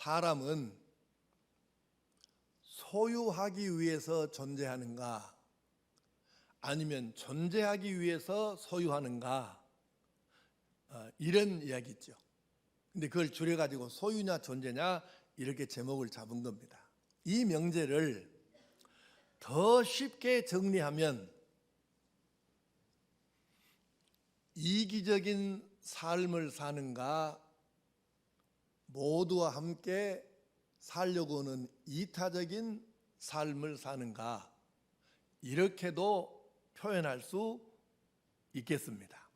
사람은 소유하기 위해서 존재하는가, 아니면 존재하기 위해서 소유하는가, 이런 이야기죠. 근데 그걸 줄여가지고 소유냐 존재냐 이렇게 제목을 잡은 겁니다. 이 명제를 더 쉽게 정리하면 이기적인 삶을 사는가, 모두와 함께 살려고 하는 이타적인 삶을 사는가, 이렇게도 표현할 수 있겠습니다.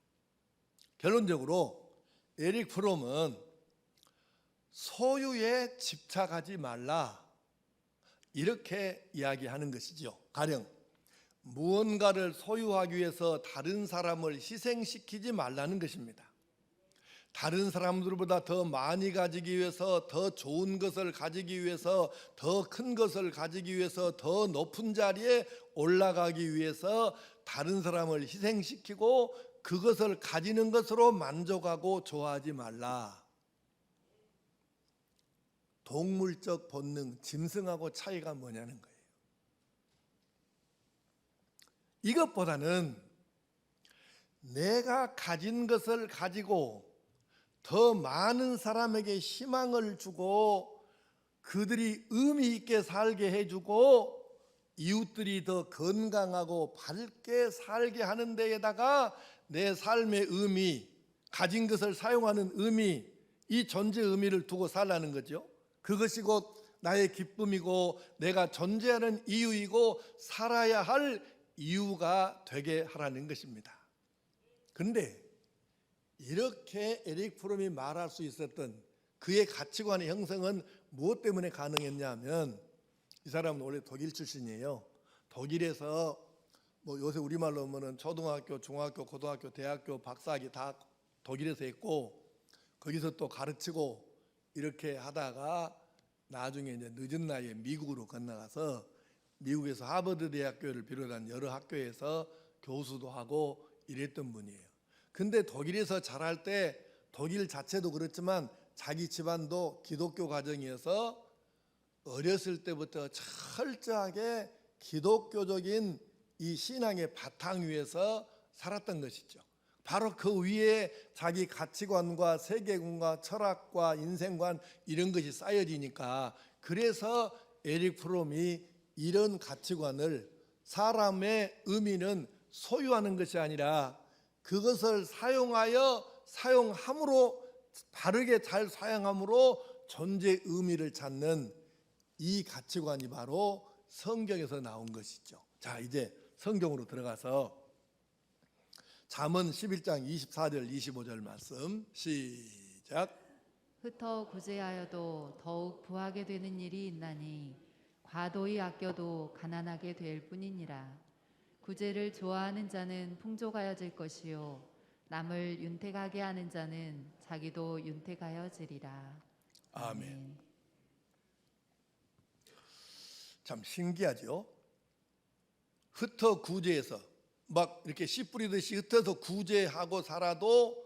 결론적으로 에릭 프롬은 소유에 집착하지 말라, 이렇게 이야기하는 것이죠. 가령 무언가를 소유하기 위해서 다른 사람을 희생시키지 말라는 것입니다. 다른 사람들보다 더 많이 가지기 위해서, 더 좋은 것을 가지기 위해서, 더 큰 것을 가지기 위해서, 더 높은 자리에 올라가기 위해서 다른 사람을 희생시키고 그것을 가지는 것으로 만족하고 좋아하지 말라. 동물적 본능, 짐승하고 차이가 뭐냐는 거예요. 이것보다는 내가 가진 것을 가지고 더 많은 사람에게 희망을 주고 그들이 의미 있게 살게 해주고 이웃들이 더 건강하고 밝게 살게 하는 데에다가 내 삶의 의미, 가진 것을 사용하는 의미, 이 존재 의미를 두고 살라는 거죠. 그것이 곧 나의 기쁨이고 내가 존재하는 이유이고 살아야 할 이유가 되게 하라는 것입니다. 그런데 이렇게 에릭 프롬이 말할 수 있었던 그의 가치관의 형성은 무엇 때문에 가능했냐면, 이 사람은 원래 독일 출신이에요. 독일에서 요새 우리말로 하면은 초등학교, 중학교, 고등학교, 대학교, 박사학위 다 독일에서 했고, 거기서 또 가르치고 이렇게 하다가 나중에 이제 늦은 나이에 미국으로 건너가서 미국에서 하버드 대학교를 비롯한 여러 학교에서 교수도 하고 이랬던 분이에요. 근데 독일에서 자랄 때 독일 자체도 그렇지만 자기 집안도 기독교 가정이어서 어렸을 때부터 철저하게 기독교적인 이 신앙의 바탕 위에서 살았던 것이죠. 바로 그 위에 자기 가치관과 세계관과 철학과 인생관 이런 것이 쌓여지니까, 그래서 에릭 프롬이 이런 가치관을, 사람의 의미는 소유하는 것이 아니라 그것을 사용함으로, 바르게 잘 사용함으로 존재의 의미를 찾는 이 가치관이 바로 성경에서 나온 것이죠. 자, 이제 성경으로 들어가서 잠언 11장 24절 25절 말씀 시작. 흩어 구제하여도 더욱 부하게 되는 일이 있나니 과도히 아껴도 가난하게 될 뿐이니라. 구제를 좋아하는 자는 풍족하여질 것이요 남을 윤택하게 하는 자는 자기도 윤택하여지리라. 아멘. 참 신기하죠. 흩어 구제해서 막 이렇게 씨 뿌리듯이 흩어서 구제하고 살아도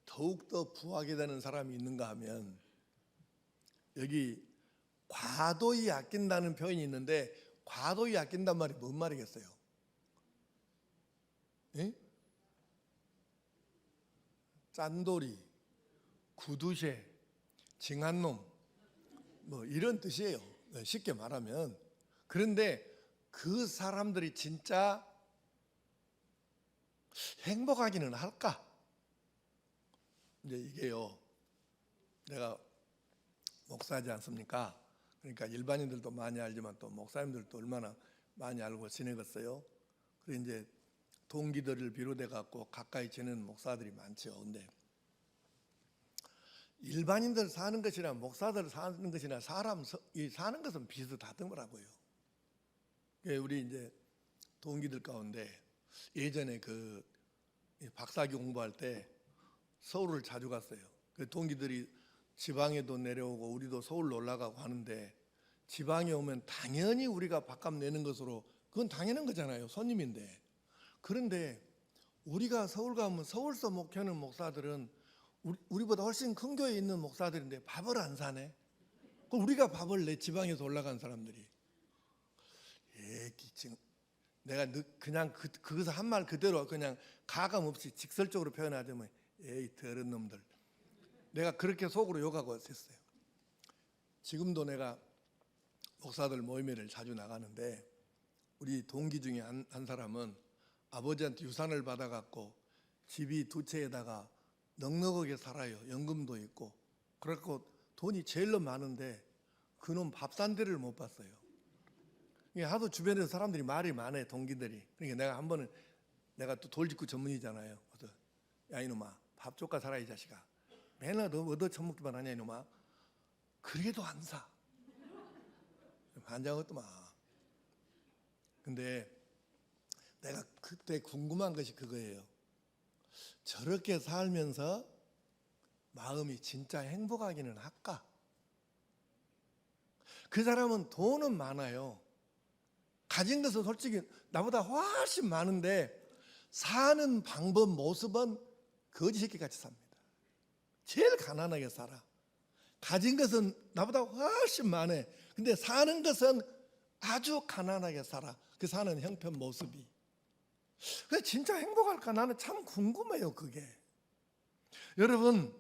더욱더 부하게 되는 사람이 있는가 하면, 여기 과도히 아낀다는 표현이 있는데, 과도히 아낀단 말이 뭔 말이겠어요? 에? 짠돌이, 구두쇠, 징한놈 이런 뜻이에요, 쉽게 말하면. 그런데 그 사람들이 진짜 행복하기는 할까? 이제 이게요, 내가 목사지 않습니까? 그러니까 일반인들도 많이 알지만 또 목사님들도 얼마나 많이 알고 지내겠어요. 그래서 이제 동기들을 비롯해 갖고 가까이 지내는 목사들이 많죠. 근데 일반인들 사는 것이나 목사들 사는 것이나 사람이 사는 것은 비슷하더라고요. 우리 이제 동기들 가운데 예전에 그 박사학위 공부할 때 서울을 자주 갔어요. 그 동기들이 지방에도 내려오고 우리도 서울로 올라가고 하는데, 지방에 오면 당연히 우리가 밥값 내는 것으로, 그건 당연한 거잖아요, 손님인데. 그런데 우리가 서울 가면 서울서 목회하는 목사들은 우리보다 훨씬 큰 교회에 있는 목사들인데 밥을 안 사네. 그 우리가 밥을 내 지방에서 올라간 사람들이 지금 내가 그냥 그것을 한 말 그대로 그냥 가감 없이 직설적으로 표현하자면 에이 더러운 놈들. 내가 그렇게 속으로 욕하고 했어요. 지금도 내가 목사들 모임회를 자주 나가는데 우리 동기 중에 한 사람은 아버지한테 유산을 받아갖고 집이 두 채에다가 넉넉하게 살아요. 연금도 있고. 그래갖고 돈이 제일로 많은데 그놈 밥 산 데를 못 봤어요. 이게 하도 주변에서 사람들이 말이 많아요. 동기들이. 그러니까 내가 한 번은 내가 또 돌직구 전문이잖아요. 그래서 야 이놈아 밥 쫓가 살아 이 자식아. 맨날 너 얻어 처먹기만 하냐 이놈아. 그래도 안 사. 반장했더만. 근데 내가 그때 궁금한 것이 그거예요. 저렇게 살면서 마음이 진짜 행복하기는 할까? 그 사람은 돈은 많아요. 가진 것은 솔직히 나보다 훨씬 많은데 사는 방법, 모습은 거지 새끼 같이 삽니다. 제일 가난하게 살아. 가진 것은 나보다 훨씬 많아. 근데 사는 것은 아주 가난하게 살아. 그 사는 형편 모습이. 그게 진짜 행복할까? 나는 참 궁금해요, 그게. 여러분,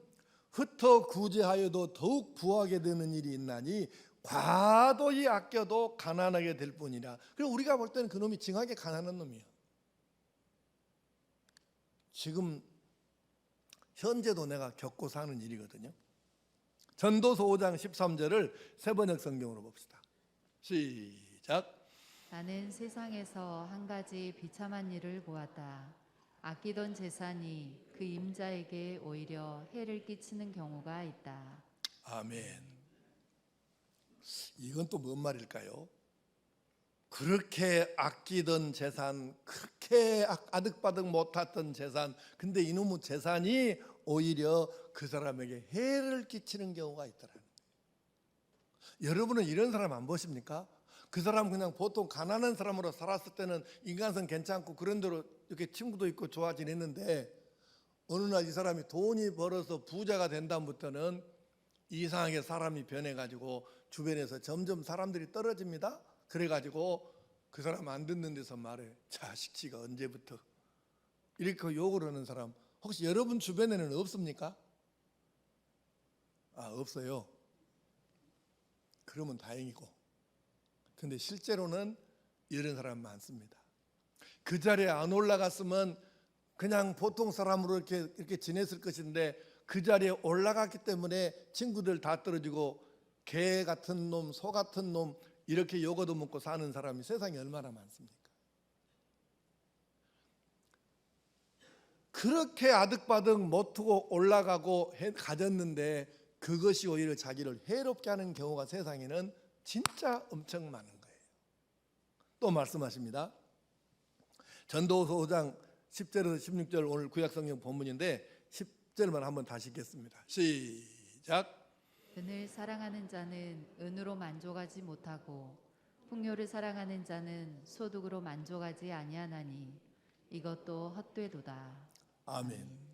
흩어 구제하여도 더욱 부하게 되는 일이 있나니 과도히 아껴도 가난하게 될 뿐이라. 그리고 우리가 볼 때는 그놈이 징하게 가난한 놈이에요. 지금 현재도 내가 겪고 사는 일이거든요. 전도서 5장 13절을 세번역 성경으로 봅시다. 시작. 나는 세상에서 한 가지 비참한 일을 보았다. 아끼던 재산이 그 임자에게 오히려 해를 끼치는 경우가 있다. 아멘. 이건 또 뭔 말일까요? 그렇게 아끼던 재산, 그렇게 아득바득 못했던 재산, 근데 이놈의 재산이 오히려 그 사람에게 해를 끼치는 경우가 있더라는 거예요. 여러분은 이런 사람 안 보십니까? 그 사람 그냥 보통 가난한 사람으로 살았을 때는 인간성 괜찮고 그런 대로 이렇게 친구도 있고 좋아 지냈는데 어느 날 이 사람이 돈이 벌어서 부자가 된 다음부터는 이상하게 사람이 변해가지고 주변에서 점점 사람들이 떨어집니다. 그래가지고 그 사람 안 듣는 데서 말해. 자식지가 언제부터 이렇게 욕을 하는 사람 혹시 여러분 주변에는 없습니까? 없어요. 그러면 다행이고. 근데 실제로는 이런 사람 많습니다. 그 자리에 안 올라갔으면 그냥 보통 사람으로 이렇게 지냈을 것인데 그 자리에 올라갔기 때문에 친구들 다 떨어지고 개 같은 놈, 소 같은 놈 이렇게 욕 얻어먹고 사는 사람이 세상에 얼마나 많습니까? 그렇게 아득바득 못하고 올라가고 가졌는데 그것이 오히려 자기를 해롭게 하는 경우가 세상에는 진짜 엄청 많은 거예요. 또 말씀하십니다. 전도서 5장 10절에서 16절 오늘 구약성경 본문인데 10절만 한번 다시 읽겠습니다. 시작. 은을 사랑하는 자는 은으로 만족하지 못하고 풍요를 사랑하는 자는 소득으로 만족하지 아니하나니 이것도 헛되도다. 아멘.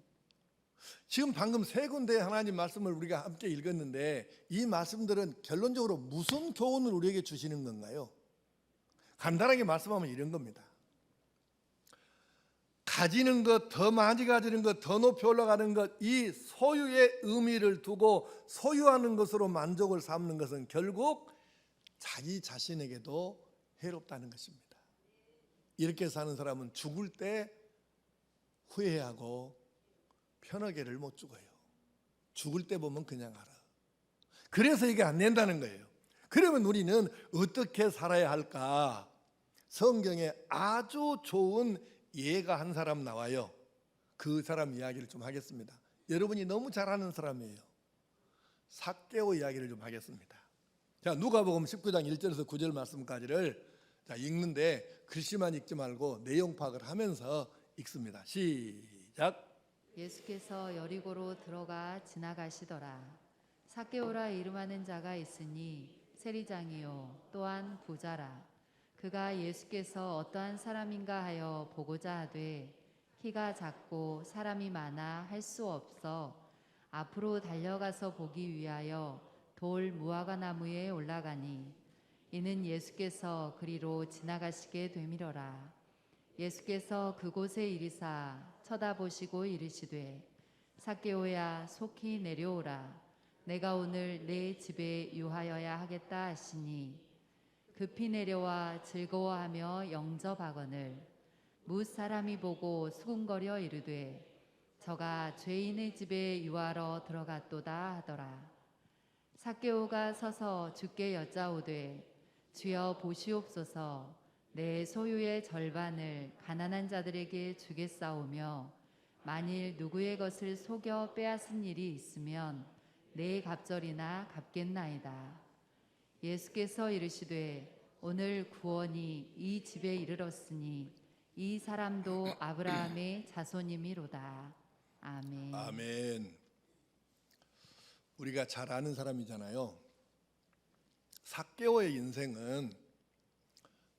지금 방금 세 군데 하나님 말씀을 우리가 함께 읽었는데 이 말씀들은 결론적으로 무슨 교훈을 우리에게 주시는 건가요? 간단하게 말씀하면 이런 겁니다. 가지는 것, 더 많이 가지는 것, 더 높이 올라가는 것, 이 소유의 의미를 두고 소유하는 것으로 만족을 삼는 것은 결국 자기 자신에게도 해롭다는 것입니다. 이렇게 사는 사람은 죽을 때 후회하고 편하게를 못 죽어요. 죽을 때 보면 그냥 알아. 그래서 이게 안 된다는 거예요. 그러면 우리는 어떻게 살아야 할까? 성경에 아주 좋은 예가 한 사람 나와요. 그 사람 이야기를 좀 하겠습니다. 여러분이 너무 잘 아는 사람이에요. 삭개오 이야기를 좀 하겠습니다. 자, 누가복음 19장 1절에서 9절 말씀까지를 읽는데 글씨만 읽지 말고 내용 파악을 하면서 읽습니다. 시작. 예수께서 여리고로 들어가 지나가시더라. 삭개오라 이름하는 자가 있으니 세리장이요 또한 부자라. 그가 예수께서 어떠한 사람인가 하여 보고자 하되 키가 작고 사람이 많아 할 수 없어 앞으로 달려가서 보기 위하여 돌 무화과 나무에 올라가니 이는 예수께서 그리로 지나가시게 되밀어라. 예수께서 그곳에 이르사 쳐다보시고 이르시되 삭개오야 속히 내려오라. 내가 오늘 내 집에 유하여야 하겠다 하시니 급히 내려와 즐거워하며 영접하거늘 뭇 사람이 보고 수군거려 이르되 저가 죄인의 집에 유하러 들어갔도다 하더라. 삭개오가 서서 주께 여짜오되 주여 보시옵소서 내 소유의 절반을 가난한 자들에게 주겠사오며 만일 누구의 것을 속여 빼앗은 일이 있으면 내 갑절이나 갚겠나이다. 예수께서 이르시되 오늘 구원이 이 집에 이르렀으니 이 사람도 아브라함의 자손이미로다. 아멘. 아멘. 우리가 잘 아는 사람이잖아요. 삭개오의 인생은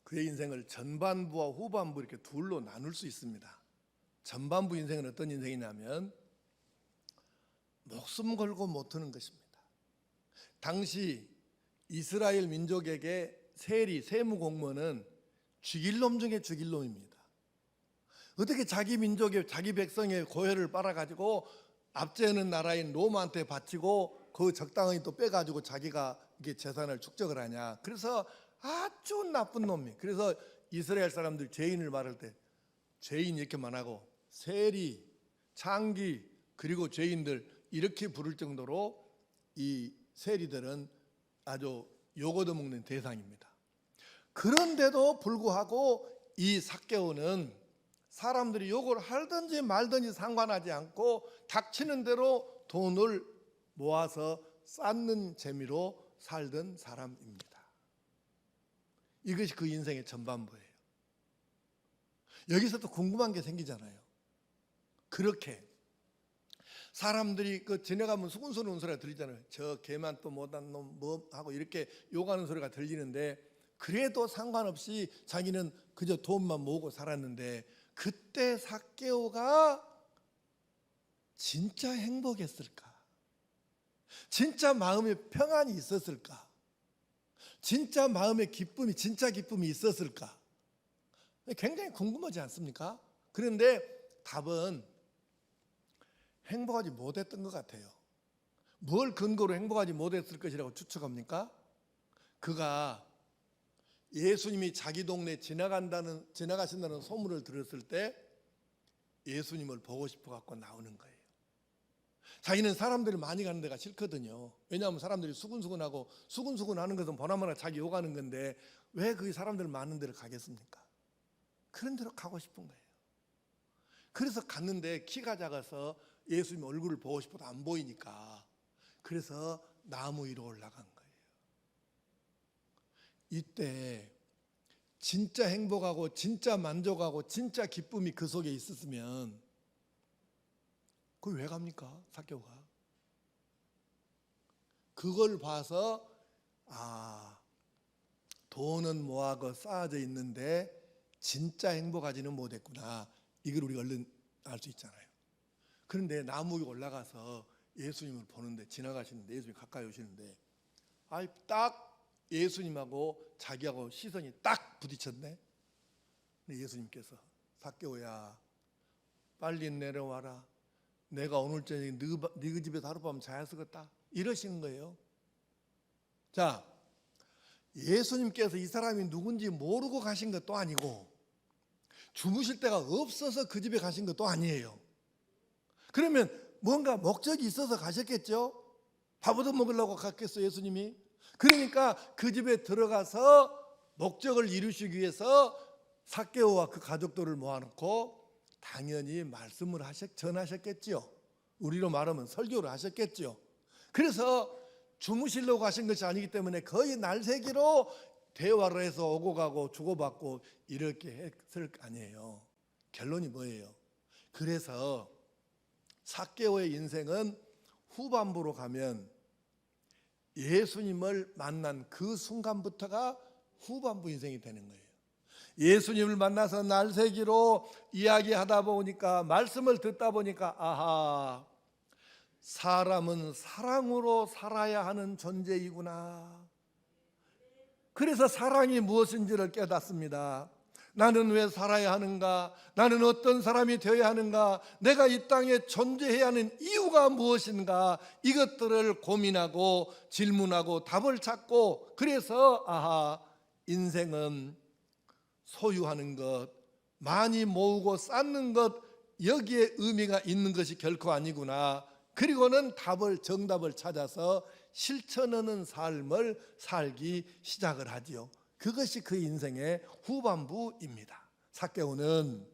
그의 인생을 전반부와 후반부 이렇게 둘로 나눌 수 있습니다. 전반부 인생은 어떤 인생이냐면 목숨 걸고 못 트는 것입니다. 당시 이스라엘 민족에게 세무 공무원은 죽일 놈 중에 죽일 놈입니다. 어떻게 자기 민족의 자기 백성의 고혈을 빨아가지고 압제하는 나라인 로마한테 바치고 그 적당히 또 빼가지고 자기가 이게 재산을 축적을 하냐. 그래서 아주 나쁜 놈이. 그래서 이스라엘 사람들 죄인을 말할 때 죄인 이렇게 말하고 세리, 창기 그리고 죄인들 이렇게 부를 정도로 이 세리들은 아주 욕 얻어먹는 대상입니다. 그런데도 불구하고 이 삭개오는 사람들이 욕을 하든지 말든지 상관하지 않고 닥치는 대로 돈을 모아서 쌓는 재미로 살던 사람입니다. 이것이 그 인생의 전반부예요. 여기서 또 궁금한 게 생기잖아요. 그렇게 사람들이 그 지나가면 수군스러운 소리가 들리잖아요. 저 개만 또 못한 놈 뭐 하고 이렇게 욕하는 소리가 들리는데 그래도 상관없이 자기는 그저 돈만 모으고 살았는데 그때 삭개오가 진짜 행복했을까? 진짜 마음에 평안이 있었을까? 진짜 마음에 기쁨이 진짜 기쁨이 있었을까? 굉장히 궁금하지 않습니까? 그런데 답은 행복하지 못했던 것 같아요. 뭘 근거로 행복하지 못했을 것이라고 추측합니까? 그가 예수님이 자기 동네에 지나가신다는 소문을 들었을 때 예수님을 보고 싶어 갖고 나오는 거예요. 자기는 사람들이 많이 가는 데가 싫거든요. 왜냐하면 사람들이 수근수근하고 수근수근하는 것은 보나마나 자기 욕하는 건데 왜 그 사람들 많은 데를 가겠습니까? 그런 데로 가고 싶은 거예요. 그래서 갔는데 키가 작아서 예수님 얼굴을 보고 싶어도 안 보이니까 그래서 나무 위로 올라간 거예요. 이때 진짜 행복하고 진짜 만족하고 진짜 기쁨이 그 속에 있었으면 그걸 왜 갑니까? 삭개오가. 그걸 봐서 돈은 모아고 쌓아져 있는데 진짜 행복하지는 못했구나. 이걸 우리가 얼른 알 수 있잖아요. 그런데 나무 위에 올라가서 예수님을 보는데 지나가시는데 예수님이 가까이 오시는데 딱 예수님하고 자기하고 시선이 딱 부딪혔네. 근데 예수님께서 삭개오야 빨리 내려와라. 내가 오늘 저녁에 네 집에서 하룻밤 자야 쓰겠다. 이러시는 거예요. 자, 예수님께서 이 사람이 누군지 모르고 가신 것도 아니고 주무실 데가 없어서 그 집에 가신 것도 아니에요. 그러면 뭔가 목적이 있어서 가셨겠죠? 밥 얻어 먹으려고 갔겠어 예수님이? 그러니까 그 집에 들어가서 목적을 이루시기 위해서 삭개오와 그 가족들을 모아놓고 당연히 말씀을 전하셨겠죠. 우리로 말하면 설교를 하셨겠죠. 그래서 주무시려고 하신 것이 아니기 때문에 거의 날새기로 대화를 해서 오고 가고 주고받고 이렇게 했을 거 아니에요. 결론이 뭐예요? 그래서 삭개오의 인생은 후반부로 가면 예수님을 만난 그 순간부터가 후반부 인생이 되는 거예요. 예수님을 만나서 날새기로 이야기하다 보니까 말씀을 듣다 보니까 사람은 사랑으로 살아야 하는 존재이구나. 그래서 사랑이 무엇인지를 깨닫습니다. 나는 왜 살아야 하는가? 나는 어떤 사람이 되어야 하는가? 내가 이 땅에 존재해야 하는 이유가 무엇인가? 이것들을 고민하고 질문하고 답을 찾고, 그래서 인생은 소유하는 것, 많이 모으고 쌓는 것, 여기에 의미가 있는 것이 결코 아니구나. 그리고는 정답을 찾아서 실천하는 삶을 살기 시작을 하지요. 그것이 그 인생의 후반부입니다. 삭개오는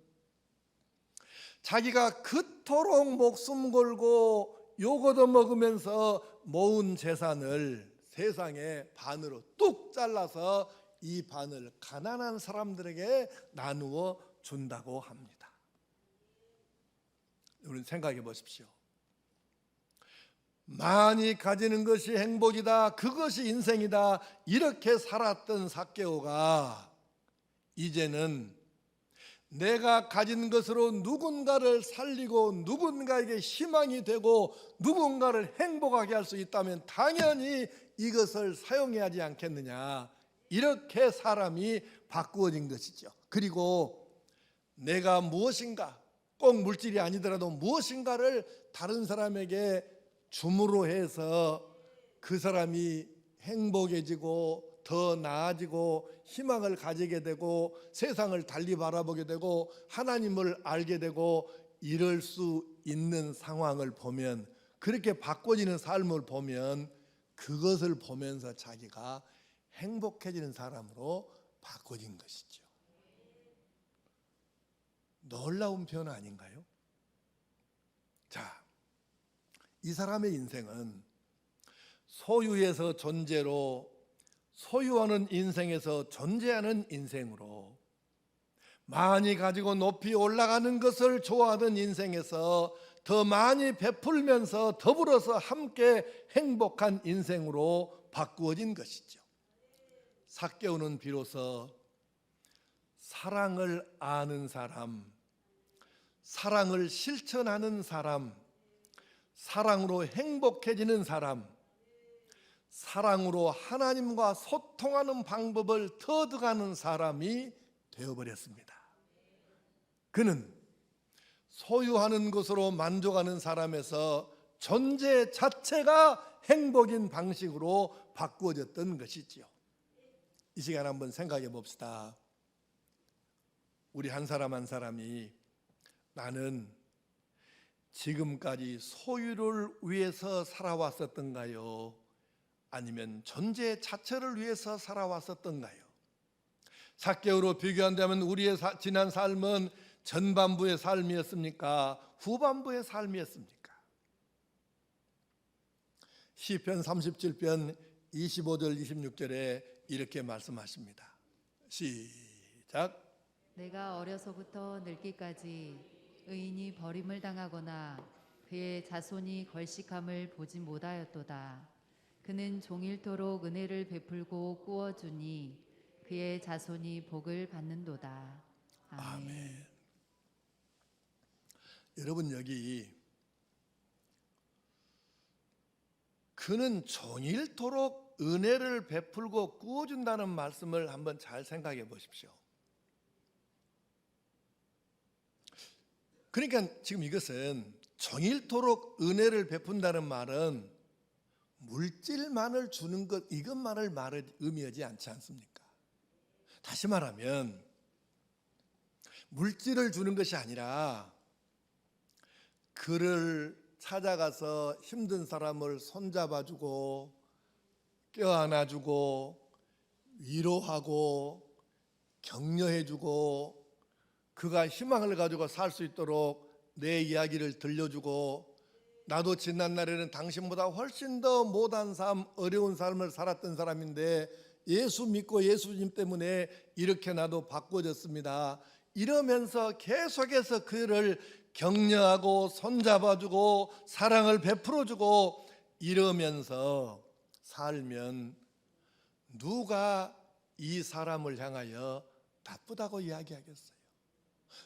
자기가 그토록 목숨 걸고 요거도 먹으면서 모은 재산을 세상의 반으로 뚝 잘라서 이 반을 가난한 사람들에게 나누어 준다고 합니다. 우리는 생각해 보십시오. 많이 가지는 것이 행복이다, 그것이 인생이다, 이렇게 살았던 삭개오가 이제는 내가 가진 것으로 누군가를 살리고 누군가에게 희망이 되고 누군가를 행복하게 할 수 있다면 당연히 이것을 사용해야 하지 않겠느냐, 이렇게 사람이 바꾸어진 것이죠. 그리고 내가 무엇인가, 꼭 물질이 아니더라도 무엇인가를 다른 사람에게 줌으로 해서 그 사람이 행복해지고 더 나아지고 희망을 가지게 되고 세상을 달리 바라보게 되고 하나님을 알게 되고 이럴 수 있는 상황을 보면, 그렇게 바꿔지는 삶을 보면 그것을 보면서 자기가 행복해지는 사람으로 바꿔진 것이죠. 놀라운 표현 아닌가요? 자, 이 사람의 인생은 소유에서 존재로, 소유하는 인생에서 존재하는 인생으로, 많이 가지고 높이 올라가는 것을 좋아하던 인생에서 더 많이 베풀면서 더불어서 함께 행복한 인생으로 바꾸어진 것이죠. 삭개오는 비로소 사랑을 아는 사람, 사랑을 실천하는 사람, 사랑으로 행복해지는 사람, 사랑으로 하나님과 소통하는 방법을 터득하는 사람이 되어버렸습니다. 그는 소유하는 것으로 만족하는 사람에서 존재 자체가 행복인 방식으로 바꾸어졌던 것이지요. 이 시간 한번 생각해 봅시다. 우리 한 사람 한 사람이 나는 지금까지 소유를 위해서 살아왔었던가요? 아니면 존재 자체를 위해서 살아왔었던가요? 삭개오로 비교한다면 우리의 지난 삶은 전반부의 삶이었습니까? 후반부의 삶이었습니까? 시편 37편 25절 26절에 이렇게 말씀하십니다. 시작. 내가 어려서부터 늙기까지 의인이 버림을 당하거나 그의 자손이 걸식함을 보지 못하였도다. 그는 종일토록 은혜를 베풀고 꾸어주니 그의 자손이 복을 받는도다. 아멘. 여러분, 여기 그는 종일토록 은혜를 베풀고 꾸어준다는 말씀을 한번 잘 생각해 보십시오. 그러니까 지금 이것은 종일토록 은혜를 베푼다는 말은 물질만을 주는 것, 이것만을 의미하지 않지 않습니까? 다시 말하면 물질을 주는 것이 아니라 그를 찾아가서 힘든 사람을 손잡아주고 껴안아주고 위로하고 격려해주고 그가 희망을 가지고 살 수 있도록 내 이야기를 들려주고, 나도 지난 날에는 당신보다 훨씬 더 못한 삶, 어려운 삶을 살았던 사람인데 예수 믿고 예수님 때문에 이렇게 나도 바꿔졌습니다. 이러면서 계속해서 그를 격려하고 손잡아주고 사랑을 베풀어주고 이러면서 살면 누가 이 사람을 향하여 나쁘다고 이야기하겠어요?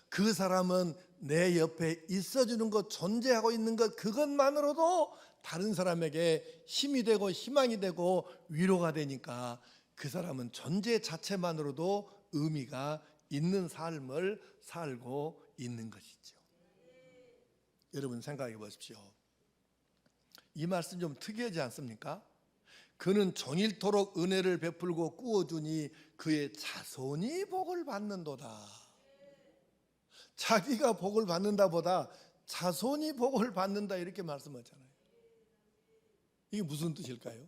그 사람은 내 옆에 있어주는 것, 존재하고 있는 것, 그것만으로도 다른 사람에게 힘이 되고 희망이 되고 위로가 되니까 그 사람은 존재 자체만으로도 의미가 있는 삶을 살고 있는 것이죠. 여러분 생각해 보십시오. 이 말씀 좀 특이하지 않습니까? 그는 종일토록 은혜를 베풀고 꾸어주니 그의 자손이 복을 받는도다. 자기가 복을 받는다보다 자손이 복을 받는다 이렇게 말씀하잖아요. 이게 무슨 뜻일까요?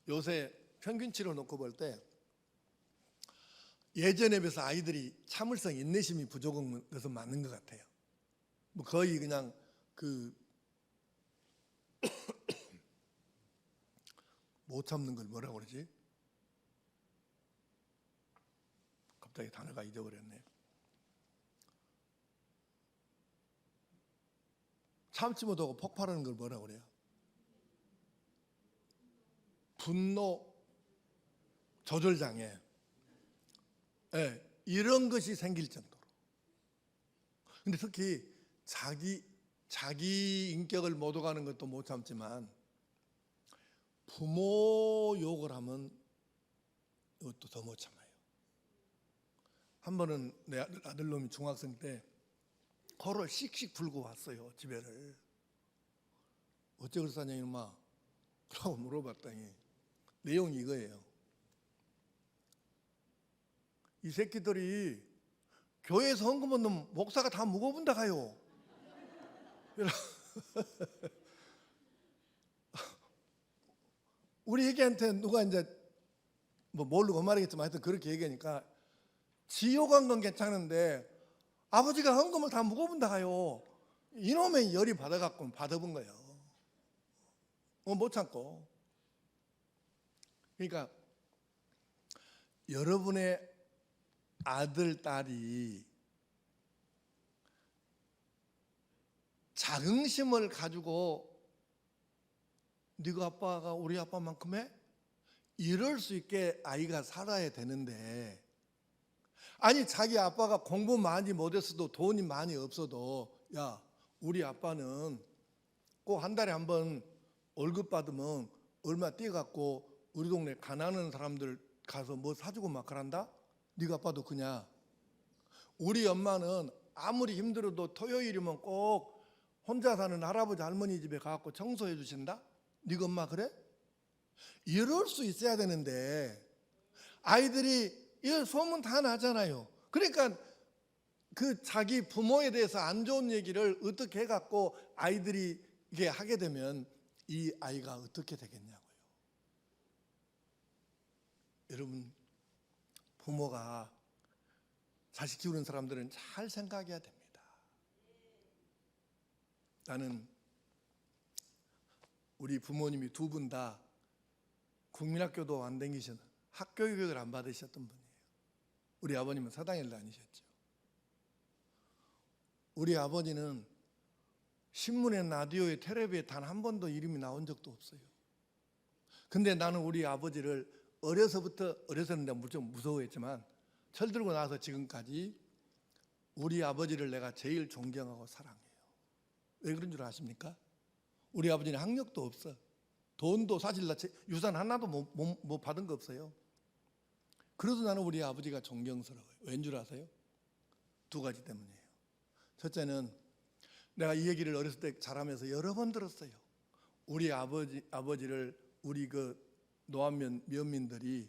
요새 평균치로 놓고 볼 때 예전에 비해서 아이들이 참을성, 인내심이 부족한 것은 맞는 것 같아요. 뭐 거의 그냥 못 참는 걸 뭐라고 그러지? 갑자기 단어가 잊어버렸네. 참지 못하고 폭발하는 걸 뭐라고 그래요? 분노 조절장애. 이런 것이 생길 정도로. 근데 특히 자기 인격을 못 오가는 것도 못 참지만 부모 욕을 하면 이것도 더 못 참아요. 한 번은 내 아들놈이 중학생 때 코를 씩씩 불고 왔어요, 집에를. 어째 그랬었냐 이놈아 라고 물어봤더니 내용이 이거예요. 이 새끼들이 교회에서 헌금 얻는 목사가 다 묵어본다 가요. 우리 애기한테 누가 이제 뭐 모르고 말하겠지만 하여튼 그렇게 얘기하니까 지옥 간 건 괜찮은데 아버지가 헌금을 다 묵어본다 가요. 이놈의 열이 받아갖고 받아본 거예요. 못 참고. 그러니까 여러분의 아들, 딸이 자긍심을 가지고 네가 아빠가 우리 아빠만큼 해? 이럴 수 있게 아이가 살아야 되는데, 아니 자기 아빠가 공부 많이 못했어도 돈이 많이 없어도 야 우리 아빠는 꼭 한 달에 한 번 월급 받으면 얼마 떼갖고 우리 동네 가난한 사람들 가서 뭐 사주고 막 그런다? 네가 아빠도 그냐? 우리 엄마는 아무리 힘들어도 토요일이면 꼭 혼자 사는 할아버지 할머니 집에 가갖고 청소해 주신다? 네가 엄마 그래? 이럴 수 있어야 되는데 아이들이 이 소문 다 나잖아요. 그러니까 그 자기 부모에 대해서 안 좋은 얘기를 어떻게 해갖고 아이들이 이게 하게 되면 이 아이가 어떻게 되겠냐고요. 여러분 부모가 자식 키우는 사람들은 잘 생각해야 됩니다. 나는 우리 부모님이 두 분 다 국민학교도 안 다니셨, 학교 교육을 안 받으셨던 분이에요. 우리 아버님은 사당에 다니셨죠. 우리 아버지는 신문에, 라디오에, 텔레비에 단 한 번도 이름이 나온 적도 없어요. 근데 나는 우리 아버지를 어려서는 내가 좀 무서워했지만 철들고 나서 지금까지 우리 아버지를 내가 제일 존경하고 사랑해요. 왜 그런 줄 아십니까? 우리 아버지는 학력도 없어. 돈도 사실 유산 하나도 못 받은 거 없어요. 그래도 나는 우리 아버지가 존경스러워요. 왠 줄 아세요? 두 가지 때문이에요. 첫째는 내가 이 얘기를 어렸을 때 자라면서 여러 번 들었어요. 우리 아버지를 우리 노안면 면민들이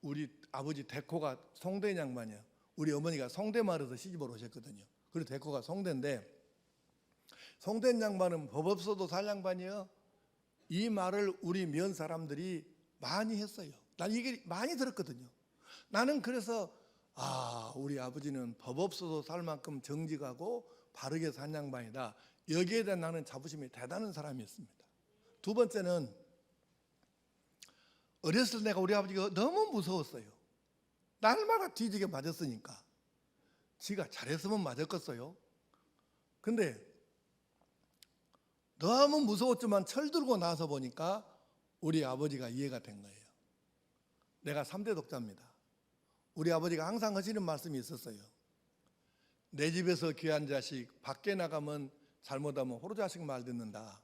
우리 아버지 대코가 송대 양반이야. 우리 어머니가 송대마을에서 시집을 오셨거든요. 그리고 대코가 송대인데 송대 양반은 법 없어도 살 양반이요. 이 말을 우리 면 사람들이 많이 했어요. 난 이게 많이 들었거든요. 나는 그래서 우리 아버지는 법 없어도 살 만큼 정직하고 바르게 산 양반이다. 여기에 대한 나는 자부심이 대단한 사람이었습니다. 두 번째는 어렸을 때 내가 우리 아버지가 너무 무서웠어요. 날마다 뒤지게 맞았으니까. 지가 잘했으면 맞았겠어요. 근데 너무 무서웠지만 철들고 나서 보니까 우리 아버지가 이해가 된 거예요. 내가 3대 독자입니다. 우리 아버지가 항상 하시는 말씀이 있었어요. 내 집에서 귀한 자식 밖에 나가면 잘못하면 호로 자식 말 듣는다.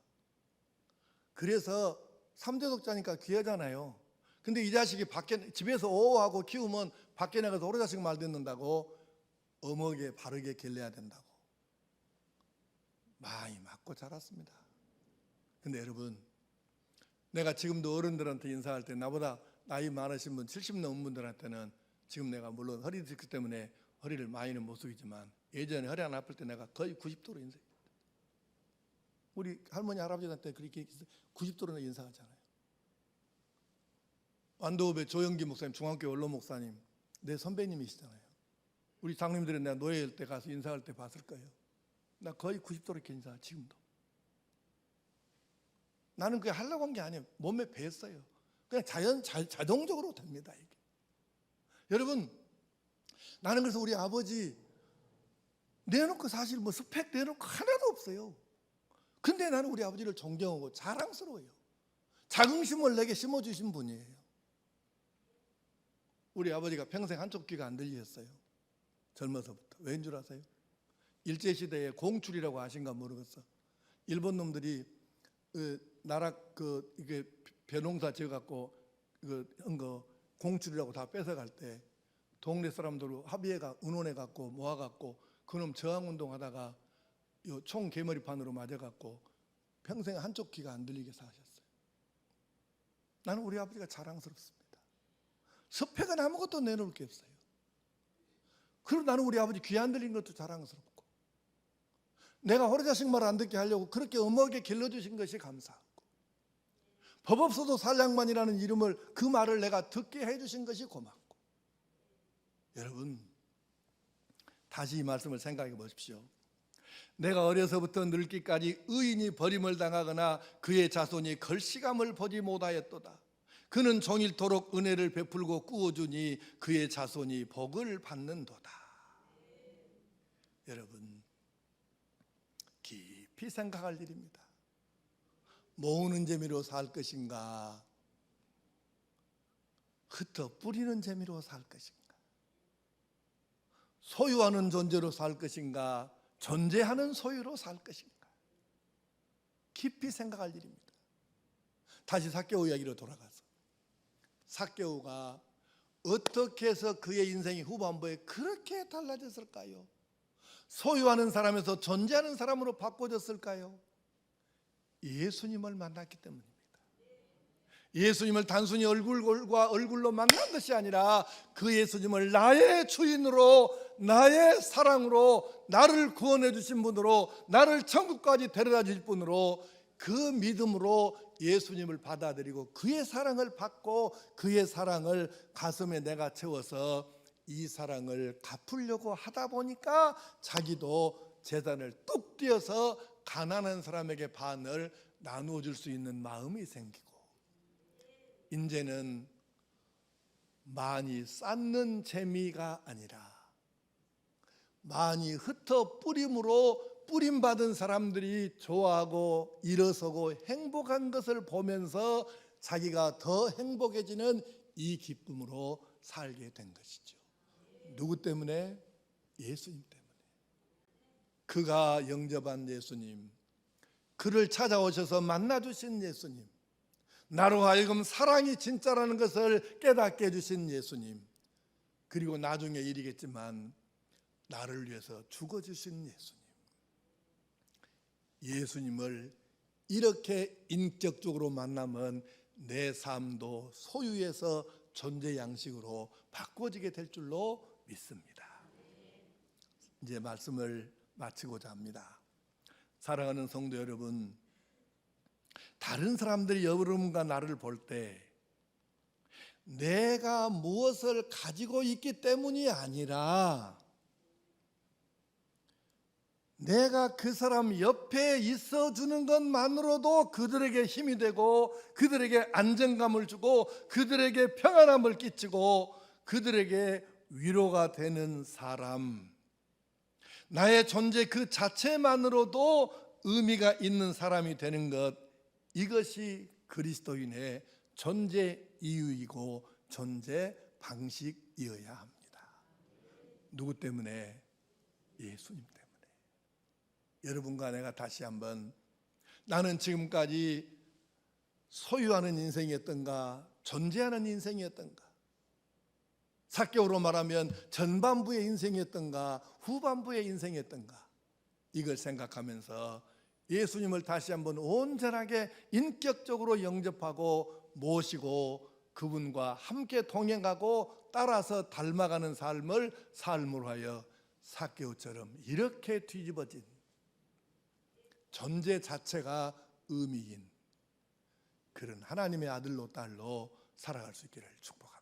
그래서 3대 독자니까 귀하잖아요. 근데 이 자식이 밖에 집에서 오하고 키우면 밖에 나가서 호로 자식 말 듣는다고 어머게 바르게 길러야 된다고 많이 맞고 자랐습니다. 근데 여러분, 내가 지금도 어른들한테 인사할 때 나보다 나이 많으신 분 70 넘은 분들한테는 지금 내가 물론 허리 디스크 때문에 허리를 많이는 못 숙이지만 예전에 허리 안 아플 때 내가 거의 90도로 인사했어요. 우리 할머니 할아버지한테 그렇게 90도로 인사하잖아요. 완도읍의 조영기 목사님, 중앙교회 원로 목사님 내 선배님이시잖아요. 우리 장님들은 내가 노예일 때 가서 인사할 때 봤을 거예요. 나 거의 90도로 이렇게 인사. 지금도 나는 그게 하려고 한 게 아니에요. 몸에 배었어요. 그냥 자동적으로 됩니다. 이게. 여러분, 나는 그래서 우리 아버지 내놓고 사실 뭐 스펙 내놓고 하나도 없어요. 근데 나는 우리 아버지를 존경하고 자랑스러워요. 자긍심을 내게 심어주신 분이에요. 우리 아버지가 평생 한쪽 귀가 안 들리셨어요. 젊어서부터. 왜인 줄 아세요? 일제시대에 공출이라고 아신가 모르겠어. 일본 놈들이 나라 이게 벼농사 지어갖고 한거 공출이라고 다 뺏어갈 때 동네 사람들 의논해갖고 모아갖고 그놈 저항운동하다가 총 개머리판으로 맞아갖고 평생 한쪽 귀가 안 들리게 사셨어요. 나는 우리 아버지가 자랑스럽습니다. 스펙은 아무것도 내놓을 게 없어요. 그리고 나는 우리 아버지 귀 안 들린 것도 자랑스럽고 내가 호로자식 말 안 듣게 하려고 그렇게 엄하게 길러주신 것이 감사하고 법 없어도 살량만이라는 이름을 그 말을 내가 듣게 해주신 것이 고맙고 여러분 다시 이 말씀을 생각해 보십시오. 내가 어려서부터 늙기까지 의인이 버림을 당하거나 그의 자손이 걸시감을 보지 못하였도다. 그는 종일토록 은혜를 베풀고 꾸어주니 그의 자손이 복을 받는도다. 여러분 깊이 생각할 일입니다. 모으는 재미로 살 것인가 흩어 뿌리는 재미로 살 것인가 소유하는 존재로 살 것인가 존재하는 소유로 살 것인가 깊이 생각할 일입니다. 다시 삭개오 이야기로 돌아가서 삭개오가 어떻게 해서 그의 인생이 후반부에 그렇게 달라졌을까요? 소유하는 사람에서 존재하는 사람으로 바꿔졌을까요? 예수님을 만났기 때문입니다. 예수님을 단순히 얼굴과 얼굴로 만난 것이 아니라 그 예수님을 나의 주인으로 나의 사랑으로 나를 구원해 주신 분으로 나를 천국까지 데려다 줄 분으로 그 믿음으로 예수님을 받아들이고 그의 사랑을 받고 그의 사랑을 가슴에 내가 채워서 이 사랑을 갚으려고 하다 보니까 자기도 재산을 뚝 띄어서 가난한 사람에게 반을 나누어 줄 수 있는 마음이 생기고 이제는 많이 쌓는 재미가 아니라 많이 흩어 뿌림으로 뿌림받은 사람들이 좋아하고 일어서고 행복한 것을 보면서 자기가 더 행복해지는 이 기쁨으로 살게 된 것이죠. 누구 때문에? 예수님 때문에. 그가 영접한 예수님, 그를 찾아오셔서 만나주신 예수님, 나로 하여금 사랑이 진짜라는 것을 깨닫게 해주신 예수님, 그리고 나중에 일이겠지만 나를 위해서 죽어주신 예수님, 예수님을 이렇게 인격적으로 만나면 내 삶도 소유에서 존재 양식으로 바꿔지게 될 줄로 믿습니다. 이제 말씀을 마치고자 합니다. 사랑하는 성도 여러분, 다른 사람들이 여러분과 나를 볼 때 내가 무엇을 가지고 있기 때문이 아니라 내가 그 사람 옆에 있어주는 것만으로도 그들에게 힘이 되고 그들에게 안정감을 주고 그들에게 평안함을 끼치고 그들에게 위로가 되는 사람, 나의 존재 그 자체만으로도 의미가 있는 사람이 되는 것, 이것이 그리스도인의 존재 이유이고 존재 방식이어야 합니다. 누구 때문에? 예수님 때문에. 여러분과 내가 다시 한번 나는 지금까지 소유하는 인생이었던가 존재하는 인생이었던가, 삭개오로 말하면 전반부의 인생이었던가 후반부의 인생이었던가, 이걸 생각하면서 예수님을 다시 한번 온전하게 인격적으로 영접하고 모시고 그분과 함께 동행하고 따라서 닮아가는 삶으로 하여 삭개오처럼 이렇게 뒤집어진 존재 자체가 의미인 그런 하나님의 아들로 딸로 살아갈 수 있기를 축복합니다.